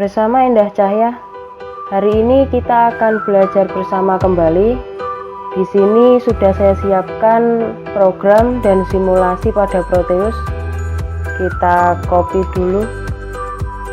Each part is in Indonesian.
Bersama Indah Cahya, hari ini kita akan belajar bersama kembali. Di sini sudah saya siapkan program dan simulasi pada Proteus. Kita copy dulu,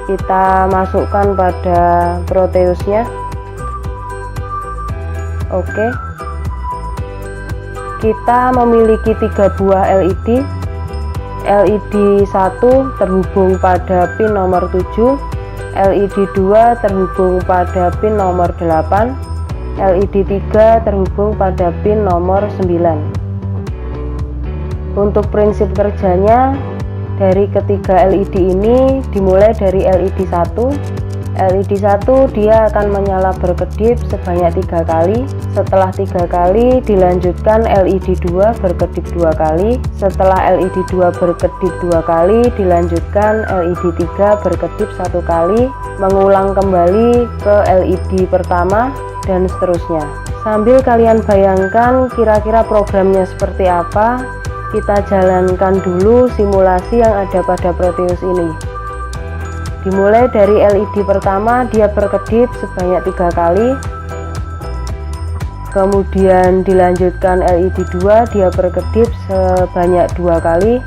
kita masukkan pada Proteusnya. Oke, kita memiliki 3 buah LED. LED 1 terhubung pada pin nomor 7, LED 2 terhubung pada pin nomor 8, LED 3 terhubung pada pin nomor 9. Untuk prinsip kerjanya, dari ketiga LED ini dimulai dari LED 1. LED 1 dia akan menyala berkedip sebanyak 3 kali. Setelah 3 kali dilanjutkan LED 2 berkedip 2 kali. Setelah LED 2 berkedip 2 kali dilanjutkan LED 3 berkedip 1 kali, mengulang kembali ke LED pertama dan seterusnya. Sambil kalian bayangkan kira-kira programnya seperti apa, kita jalankan dulu simulasi yang ada pada Proteus ini. Dimulai dari LED pertama, dia berkedip sebanyak 3 kali. Kemudian dilanjutkan LED 2, dia berkedip sebanyak 2 kali.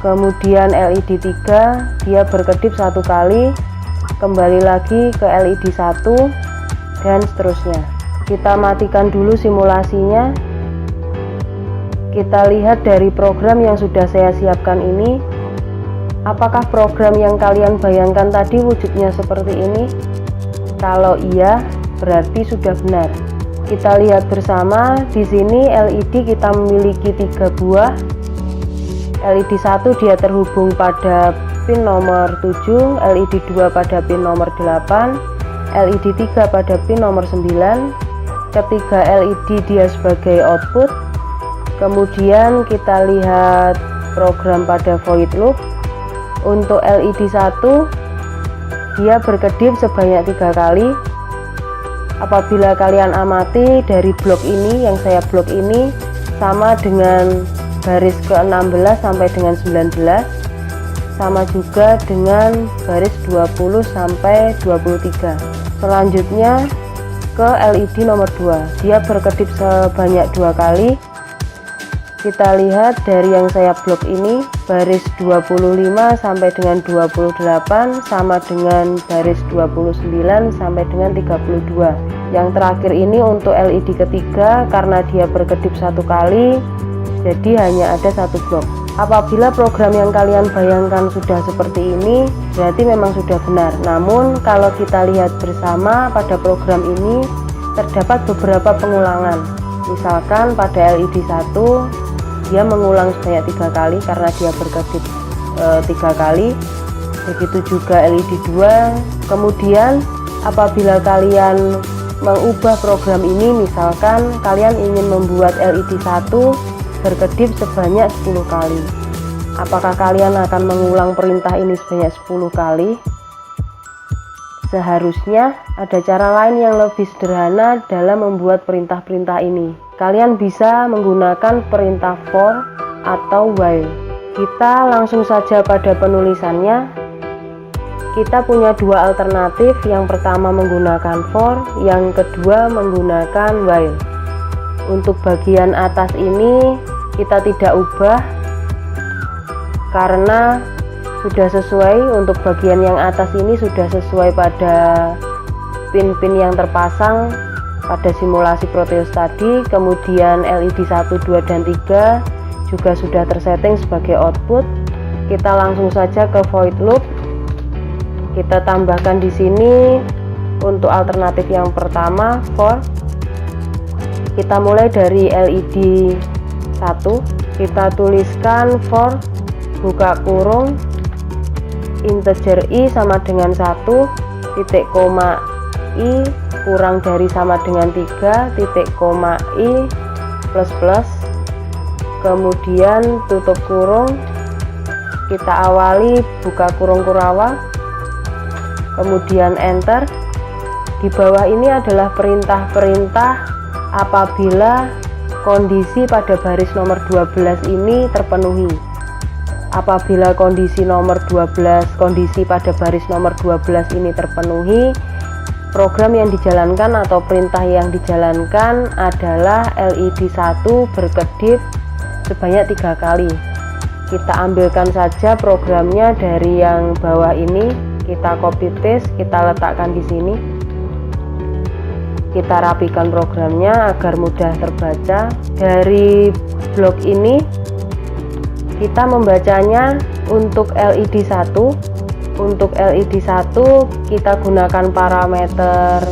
Kemudian LED 3, dia berkedip 1 kali. Kembali lagi ke LED 1 dan seterusnya. Kita matikan dulu simulasinya. Kita lihat dari program yang sudah saya siapkan ini, apakah program yang kalian bayangkan tadi wujudnya seperti ini? Kalau iya, berarti sudah benar. Kita lihat bersama, di sini LED kita memiliki 3 buah. LED 1 dia terhubung pada pin nomor 7, LED 2 pada pin nomor 8, LED 3 pada pin nomor 9. Ketiga LED dia sebagai output. Kemudian kita lihat program pada void loop. Untuk LED 1 dia berkedip sebanyak 3 kali. Apabila kalian amati dari blok ini, yang saya blok ini sama dengan baris ke-16 sampai dengan 19, sama juga dengan baris 20 sampai 23. Selanjutnya ke LED nomor 2, dia berkedip sebanyak 2 kali. Kita lihat dari yang saya blok ini, baris 25 sampai dengan 28 sama dengan baris 29 sampai dengan 32. Yang terakhir ini untuk LED ketiga, karena dia berkedip 1 kali, jadi hanya ada 1 blok. Apabila program yang kalian bayangkan sudah seperti ini, berarti memang sudah benar. Namun kalau kita lihat bersama pada program ini, terdapat beberapa pengulangan. Misalkan pada LED 1 dia mengulang sebanyak 3 kali karena dia berkedip 3 kali. Begitu juga LED 2. Kemudian apabila kalian mengubah program ini, misalkan kalian ingin membuat LED 1 berkedip sebanyak 10 kali, apakah kalian akan mengulang perintah ini sebanyak 10 kali? Seharusnya ada cara lain yang lebih sederhana dalam membuat perintah-perintah ini. Kalian bisa menggunakan perintah for atau while. Kita langsung saja pada penulisannya. Kita punya 2 alternatif. Yang pertama menggunakan for, yang kedua menggunakan while. Untuk bagian atas ini kita tidak ubah karena sudah sesuai. Untuk bagian yang atas ini sudah sesuai pada pin-pin yang terpasang pada simulasi Proteus tadi. Kemudian LED 1, 2, dan 3 juga sudah tersetting sebagai output. Kita langsung saja ke void loop. Kita tambahkan di sini untuk alternatif yang pertama for. Kita mulai dari LED 1. Kita tuliskan for buka kurung integer i sama dengan 1, titik koma i kurang dari sama dengan 3, titik koma i plus plus, kemudian tutup kurung. Kita awali buka kurung Kurawa, kemudian enter. Di bawah ini adalah perintah-perintah apabila kondisi pada baris nomor 12 ini terpenuhi. Apabila kondisi pada baris nomor 12 ini terpenuhi, program yang dijalankan atau perintah yang dijalankan adalah LED 1 berkedip sebanyak 3 kali. Kita ambilkan saja programnya dari yang bawah ini, kita copy paste, kita letakkan di sini. Kita rapikan programnya agar mudah terbaca. Dari blok ini kita membacanya untuk LED 1. Untuk LED 1 kita gunakan parameter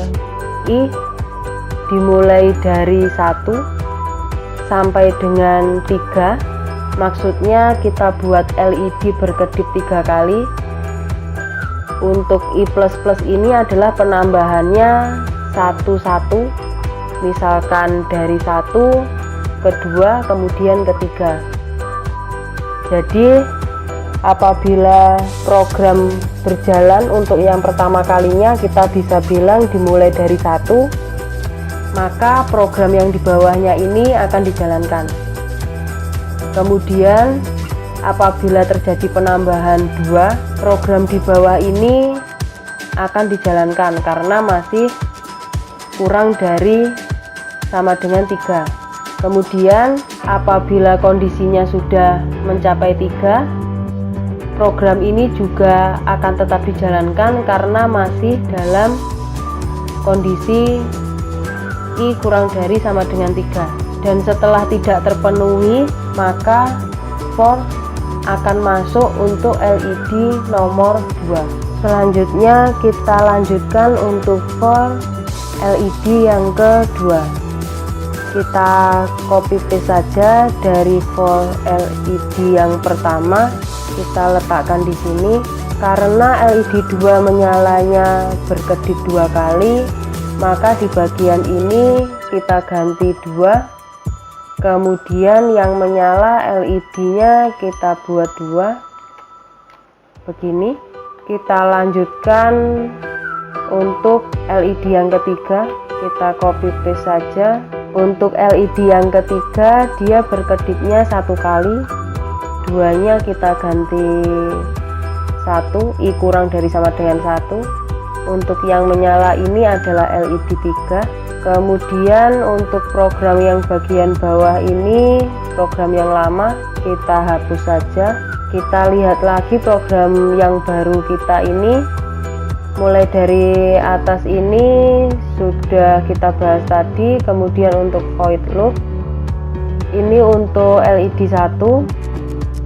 I dimulai dari 1 sampai dengan 3. Maksudnya kita buat LED berkedip 3 kali. Untuk I++ ini adalah penambahannya 1 1, misalkan dari 1 ke 2 kemudian ke 3. Jadi apabila program berjalan untuk yang pertama kalinya, kita bisa bilang dimulai dari 1, maka program yang di bawahnya ini akan dijalankan. Kemudian apabila terjadi penambahan 2, program di bawah ini akan dijalankan karena masih kurang dari sama dengan 3. Kemudian apabila kondisinya sudah mencapai 3, program ini juga akan tetap dijalankan karena masih dalam kondisi I kurang dari sama dengan 3. Dan setelah tidak terpenuhi, maka for akan masuk untuk LED nomor 2. Selanjutnya kita lanjutkan untuk for LED yang kedua. Kita copy paste saja dari for LED yang pertama, kita letakkan di sini. Karena LED 2 menyalanya berkedip 2 kali, maka di bagian ini kita ganti 2. Kemudian yang menyala LED-nya kita buat 2 begini. Kita lanjutkan untuk LED yang ketiga, kita copy paste saja. Untuk LED yang ketiga dia berkedipnya 1 kali, 2-nya kita ganti 1, I kurang dari sama dengan 1. Untuk yang menyala ini adalah LED 3. Kemudian untuk program yang bagian bawah ini, program yang lama kita hapus saja. Kita lihat lagi program yang baru kita ini. Mulai dari atas ini sudah kita bahas tadi. Kemudian untuk void loop, ini untuk LED 1,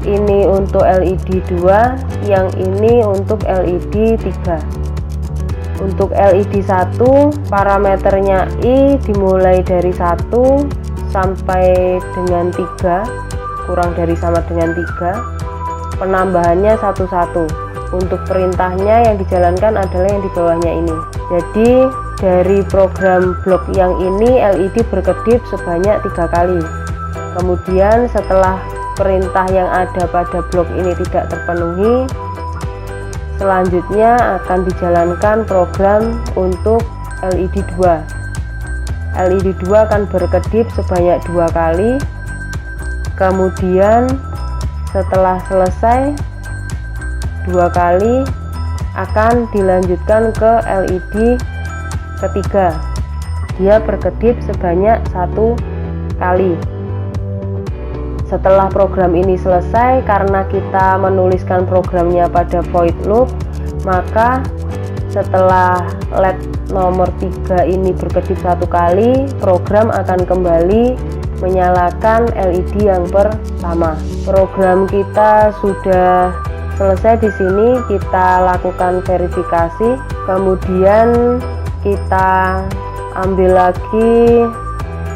ini untuk LED 2, yang ini untuk LED 3. Untuk LED 1 parameternya I dimulai dari 1 sampai dengan 3, kurang dari sama dengan 3. Penambahannya 1 1. Untuk perintahnya yang dijalankan adalah yang di bawahnya ini. Jadi dari program blok yang ini LED berkedip sebanyak 3 kali. Kemudian setelah perintah yang ada pada blok ini tidak terpenuhi, selanjutnya akan dijalankan program untuk LED 2. LED 2 akan berkedip sebanyak 2 kali. Kemudian setelah selesai 2 kali akan dilanjutkan ke LED ketiga. Dia berkedip sebanyak 1 kali. Setelah program ini selesai, karena kita menuliskan programnya pada void loop, maka setelah LED nomor 3 ini berkedip 1 kali, program akan kembali menyalakan LED yang pertama. Program kita sudah selesai di sini. Kita lakukan verifikasi, kemudian kita ambil lagi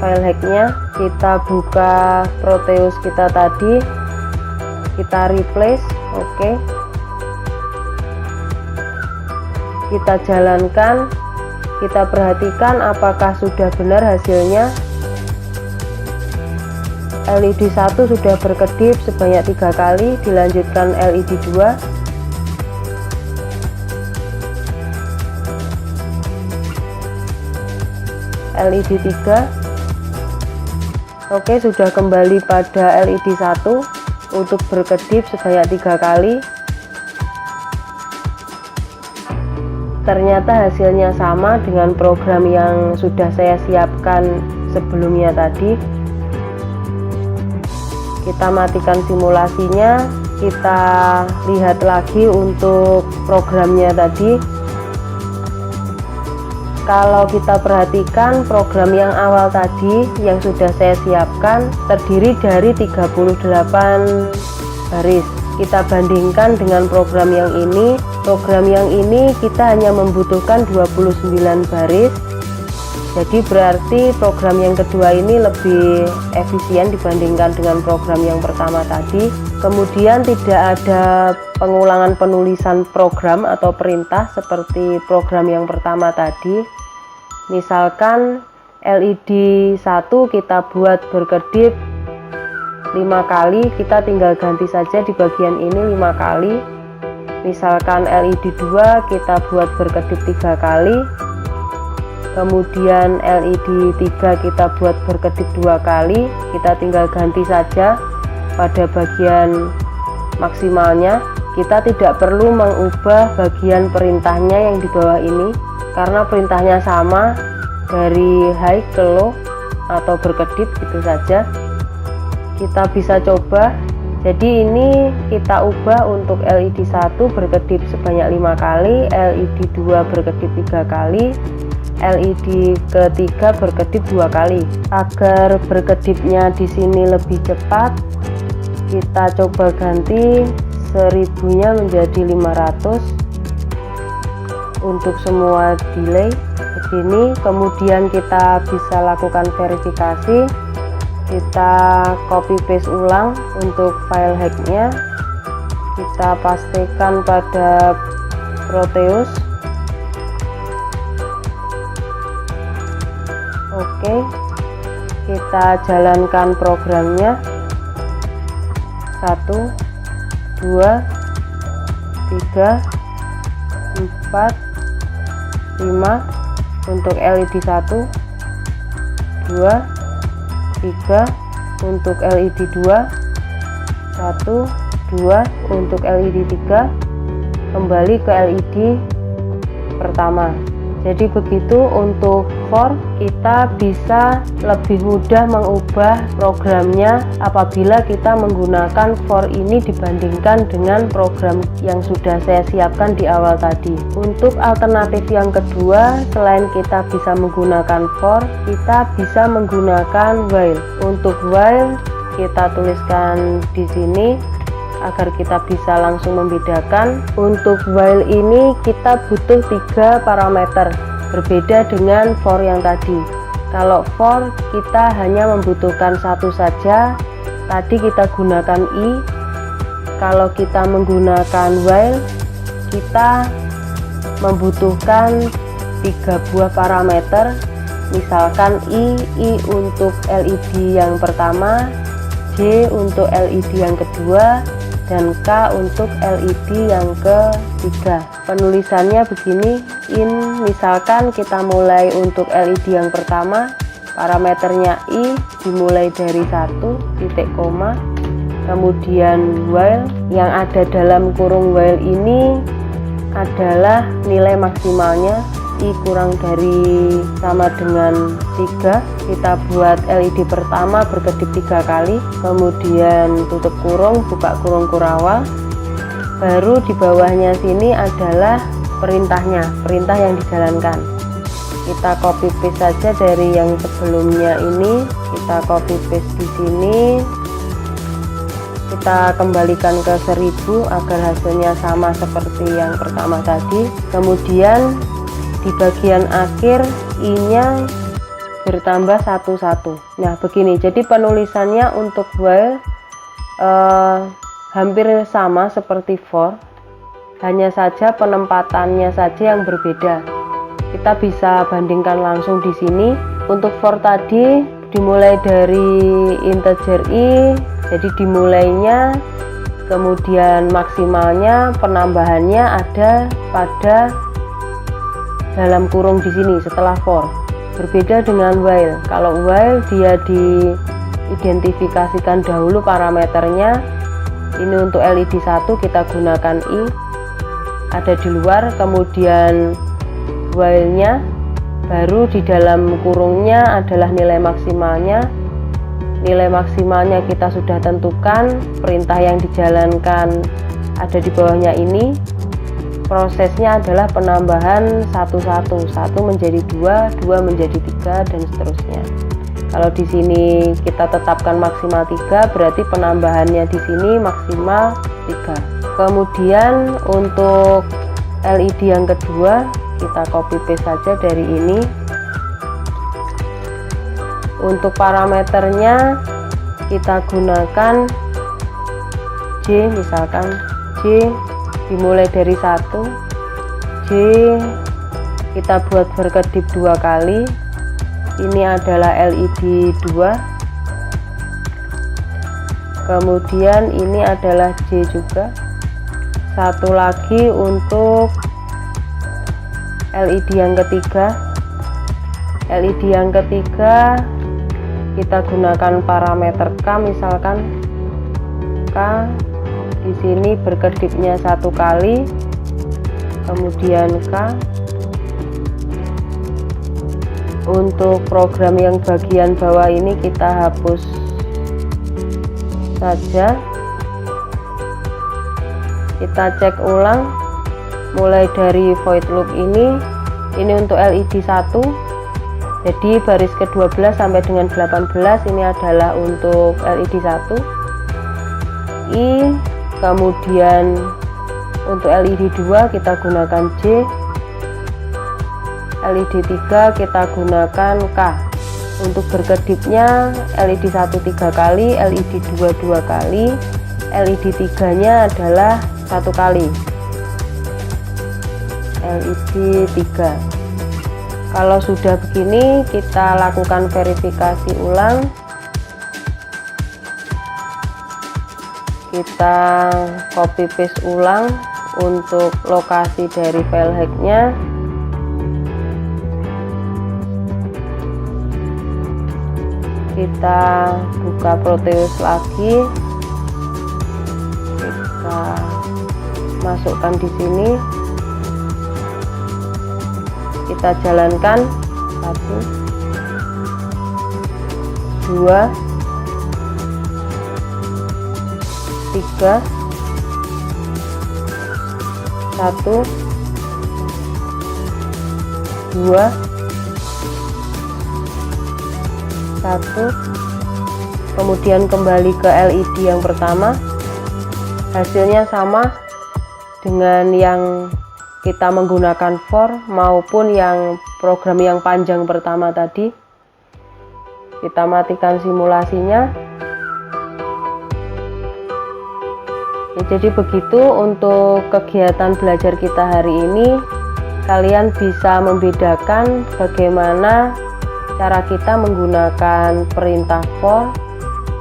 file hacknya, kita buka Proteus kita tadi, kita replace. Oke, kita jalankan, kita perhatikan apakah sudah benar hasilnya. LED 1 sudah berkedip sebanyak 3 kali, dilanjutkan LED 2. LED 3. Oke, sudah kembali pada LED 1. untuk berkedip sebanyak 3 kali. Ternyata hasilnya sama dengan program yang sudah saya siapkan sebelumnya tadi. Kita matikan simulasinya, kita lihat lagi untuk programnya tadi. Kalau kita perhatikan, program yang awal tadi yang sudah saya siapkan terdiri dari 38 baris. Kita bandingkan dengan program yang ini. Program yang ini kita hanya membutuhkan 29 baris. Jadi berarti program yang kedua ini lebih efisien dibandingkan dengan program yang pertama tadi. Kemudian tidak ada pengulangan penulisan program atau perintah seperti program yang pertama tadi. Misalkan LED 1 kita buat berkedip 5 kali, kita tinggal ganti saja di bagian ini 5 kali. Misalkan LED 2 kita buat berkedip 3 kali. Kemudian LED 3 kita buat berkedip 2 kali, kita tinggal ganti saja pada bagian maksimalnya. Kita tidak perlu mengubah bagian perintahnya yang di bawah ini karena perintahnya sama dari high ke low atau berkedip, gitu saja. Kita bisa coba. Jadi ini kita ubah untuk LED 1 berkedip sebanyak 5 kali, LED 2 berkedip 3 kali, LED ketiga berkedip 2 kali. Agar berkedipnya di sini lebih cepat, kita coba ganti 1000-nya menjadi 500 untuk semua delay begini. Kemudian kita bisa lakukan verifikasi. Kita copy paste ulang untuk file hacknya, kita pastikan pada Proteus. Oke, kita jalankan programnya. 1 2 3 4 5 untuk LED 1, 2 3 untuk LED 2, 1 2 untuk LED 3, kembali ke LED pertama. Jadi begitu untuk for, kita bisa lebih mudah mengubah programnya apabila kita menggunakan for ini dibandingkan dengan program yang sudah saya siapkan di awal tadi. Untuk alternatif yang kedua, selain kita bisa menggunakan for, kita bisa menggunakan while. Untuk while kita tuliskan di sini agar kita bisa langsung membedakan. Untuk while ini kita butuh 3 parameter, berbeda dengan for yang tadi. Kalau for kita hanya membutuhkan 1 saja, tadi kita gunakan i. Kalau kita menggunakan while, kita membutuhkan 3 buah parameter, misalkan i untuk LED yang pertama, j untuk LED yang kedua, dan K untuk LED yang ketiga. Penulisannya begini, misalkan kita mulai untuk LED yang pertama, parameternya I dimulai dari 1 titik koma, kemudian while, yang ada dalam kurung while ini adalah nilai maksimalnya I kurang dari sama dengan 3. Kita buat LED pertama berkedip 3 kali, kemudian tutup kurung, buka kurung kurawal. Baru di bawahnya sini adalah perintahnya, perintah yang dijalankan. Kita copy paste saja dari yang sebelumnya ini, kita copy paste di sini. Kita kembalikan ke 1000 agar hasilnya sama seperti yang pertama tadi. Kemudian di bagian akhir i-nya bertambah 1. Nah begini, jadi penulisannya untuk while hampir sama seperti for, hanya saja penempatannya saja yang berbeda. Kita bisa bandingkan langsung di sini. Untuk for tadi dimulai dari integer i, jadi dimulainya, kemudian maksimalnya, penambahannya ada pada dalam kurung di sini setelah for. Berbeda dengan while. Kalau while dia diidentifikasikan dahulu parameternya, Ini untuk LED 1 kita gunakan I, ada di luar, kemudian while-nya, baru di dalam kurungnya adalah nilai maksimalnya. Nilai maksimalnya kita sudah tentukan, perintah yang dijalankan ada di bawahnya ini. Prosesnya adalah penambahan 1 menjadi 2 menjadi 3 dan seterusnya. Kalau di sini kita tetapkan maksimal 3, berarti penambahannya di sini maksimal 3. Kemudian untuk LED yang kedua kita copy paste saja dari ini. Untuk parameternya kita gunakan J, misalkan J dimulai dari 1, J kita buat berkedip 2 kali. Ini adalah LED 2, kemudian ini adalah J juga. Satu lagi untuk LED yang ketiga. LED yang ketiga kita gunakan parameter K, misalkan K di sini berkedipnya 1 kali, kemudian K. Untuk program yang bagian bawah ini kita hapus saja. Kita cek ulang mulai dari void loop ini untuk LED 1, jadi baris ke-12 sampai dengan 18 ini adalah untuk LED 1 I, kemudian untuk LED 2 kita gunakan J, LED 3 kita gunakan K. Untuk berkedipnya LED 1 3 kali, LED 2 2 kali, LED 3 nya adalah 1 kali. LED 3. Kalau sudah begini kita lakukan verifikasi ulang. Kita copy paste ulang untuk lokasi dari file hacknya. Kita buka Proteus lagi, kita masukkan di sini, kita jalankan 1 2 3 1 2 1, kemudian kembali ke LED yang pertama. Hasilnya sama dengan yang kita menggunakan for maupun yang program yang panjang pertama tadi. Kita matikan simulasinya. Ya, jadi begitu untuk kegiatan belajar kita hari ini. Kalian bisa membedakan bagaimana cara kita menggunakan perintah for,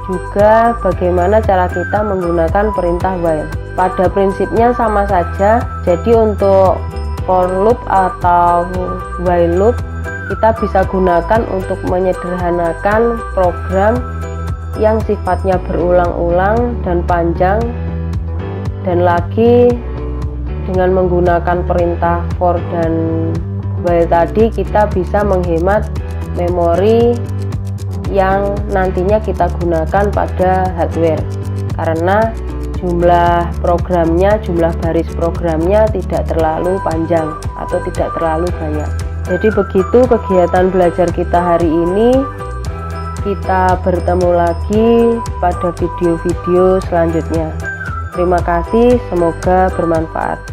juga bagaimana cara kita menggunakan perintah while. Pada prinsipnya sama saja. Jadi untuk for loop atau while loop kita bisa gunakan untuk menyederhanakan program yang sifatnya berulang-ulang dan panjang. Dan lagi dengan menggunakan perintah for dan while tadi kita bisa menghemat memori yang nantinya kita gunakan pada hardware, karena jumlah programnya, jumlah baris programnya tidak terlalu panjang atau tidak terlalu banyak. Jadi begitu kegiatan belajar kita hari ini. Kita bertemu lagi pada video-video selanjutnya. Terima kasih, semoga bermanfaat.